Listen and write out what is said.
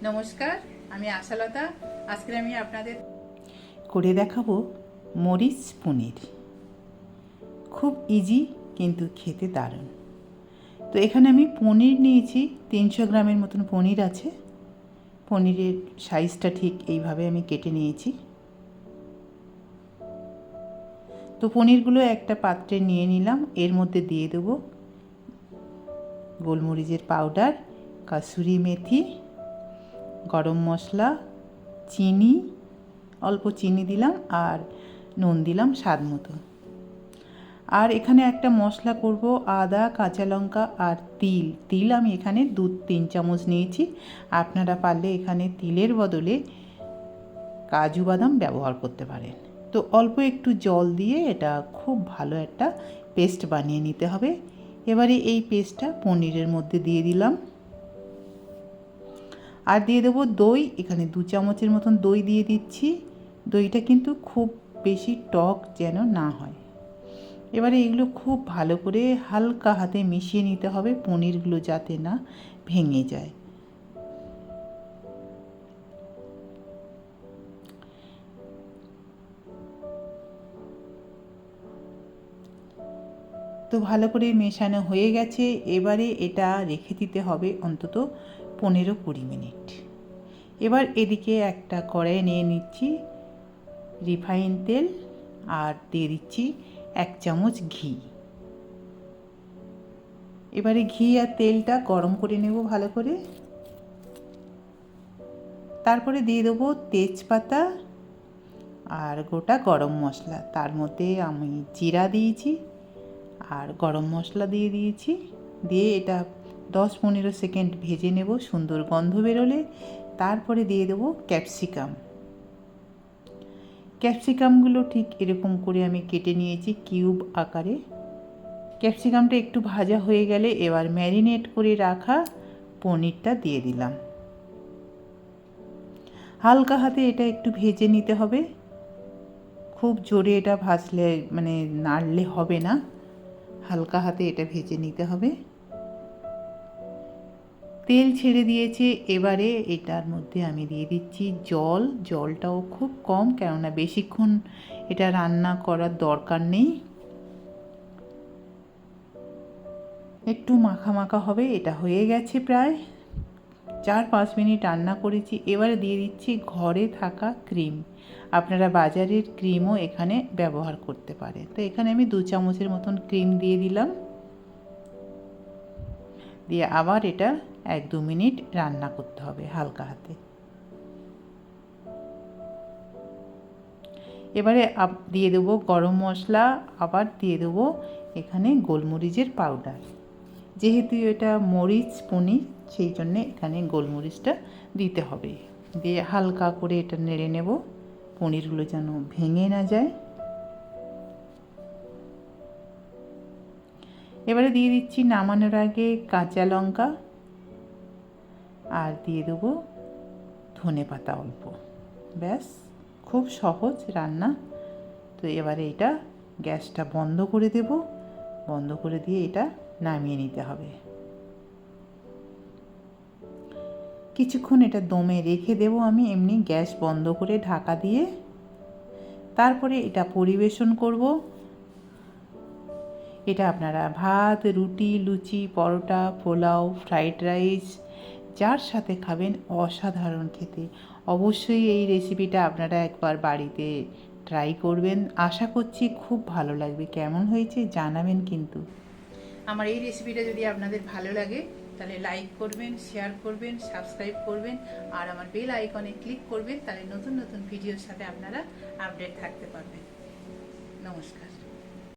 নমস্কার, আমি আশালতা। আজকে আমি আপনাদের করে দেখাবো মরিচ পনির। খুব ইজি কিন্তু খেতে দারুণ। তো এখানে আমি পনির নিয়েছি, 300 গ্রামের মতন পনির আছে। পনিরের সাইজটা ঠিক এইভাবে আমি কেটে নিয়েছি। তো পনিরগুলো একটা পাত্রে নিয়ে নিলাম। এর মধ্যে দিয়ে দেবো গোলমরিচের পাউডার, কাসুরি মেথি, গরম মশলা, চিনি, অল্প চিনি দিলাম, আর নুন দিলাম স্বাদ মতো। আর এখানে একটা মশলা করব, আদা, কাঁচা লঙ্কা আর তিল আমি এখানে 2-3 চামচ নিয়েছি। আপনারা পারলে এখানে তিলের বদলে কাজু বাদাম ব্যবহার করতে পারেন। তো অল্প একটু জল দিয়ে এটা খুব ভালো একটা পেস্ট বানিয়ে নিতে হবে। এবারে এই পেস্টটা পনিরের মধ্যে দিয়ে দিলাম। আর দিয়ে দেবো দই, এখানে 2 চামচের মতন দই দিয়ে দিচ্ছি। দইটা কিন্তু খুব বেশি টক যেন না হয়। এবারে এগুলো খুব ভালো করে হালকা হাতে মিশিয়ে নিতে হবে, পনিরগুলো যাতে না ভেঙে যায়। তো ভালো করে মেশানো হয়ে গেছে। এবারে এটা রেখে দিতে হবে অন্তত 15-20 মিনিট। এবার এদিকে একটা কড়াই নিয়ে নিচ্ছি রিফাইন তেল, আর দিয়ে দিচ্ছি 1 চামচ ঘি। এবারে ঘি আর তেলটা গরম করে নেব ভালো করে। তারপরে দিয়ে দেবো তেজপাতা আর গোটা গরম মশলা। তার মধ্যে আমি জিরা দিয়েছি আর গরম মশলা দিয়ে দিয়েছি। দিয়ে এটা 10-15 সেকেন্ড ভেজে নেব, সুন্দর গন্ধ বেরোলে। তারপরে দিয়ে দেবো ক্যাপসিকামগুলো ঠিক এরকম করে আমি কেটে নিয়েছি কিউব আকারে। ক্যাপসিকামটা একটু ভাজা হয়ে গেলে এবার ম্যারিনেট করে রাখা পনিরটা দিয়ে দিলাম। হালকা হাতে এটা একটু ভেজে নিতে হবে, খুব জোরে এটা ভাজলে নাড়লে হবে না। হালকা হাতে এটা ভেজে নিতে হবে। তেল ছেড়ে দিয়েছে। এবারে এটার মধ্যে আমি দিয়ে দিচ্ছি জল। জলটাও খুব কম, কেননা বেশিক্ষণ এটা রান্না করার দরকার নেই। একটু মাখা মাখা হবে। এটা হয়ে গেছে, প্রায় 4-5 মিনিট রান্না করেছি। এবারে দিয়ে দিচ্ছি ঘরে থাকা ক্রিম। আপনারা বাজারের ক্রিমও এখানে ব্যবহার করতে পারেন। তো এখানে আমি 2 চামচের মতন ক্রিম দিয়ে দিলাম। দিয়ে আবার এটা 1-2 মিনিট রান্না করতে হবে হালকা হাতে। এবারে দিয়ে দেবো গরম মশলা, আবার দিয়ে দেবো এখানে গোলমরিচের পাউডার। যেহেতু এটা মরিচ পনির, সেই জন্যে এখানে গোলমরিচটা দিতে হবে। দিয়ে হালকা করে এটা নেড়ে নেব, পনিরগুলো যেন ভেঙে না যায়। এবারে দিয়ে দিচ্ছি নামানোর আগে কাঁচা লঙ্কা, আর দিয়ে দেবো ধনেপাতা অল্প। ব্যাস, খুব সহজ রান্না। তো এবারে এটা গ্যাসটা বন্ধ করে দেব। বন্ধ করে দিয়ে এটা নামিয়ে নিতে হবে। কিছুক্ষণ এটা দমে রেখে দেব আমি এমনি গ্যাস বন্ধ করে ঢাকা দিয়ে। তারপরে এটা পরিবেশন করব। এটা আপনারা ভাত, রুটি, লুচি, পরোটা, পোলাও, ফ্রাইড রাইস যার সাথে খাবেন অসাধারণ খেতে। অবশ্যই এই রেসিপিটা আপনারা একবার বাড়িতে ট্রাই করবেন। আশা করছি খুব ভালো লাগবে। কেমন হয়েছে জানাবেন কিন্তু। আমার এই রেসিপিটা যদি আপনাদের ভালো লাগে তাহলে লাইক করবেন, শেয়ার করবেন, সাবস্ক্রাইব করবেন, আর আমার বেল আইকনে ক্লিক করবেন। তাহলে নতুন নতুন ভিডিওর সাথে আপনারা আপডেট থাকতে পারবেন। নমস্কার।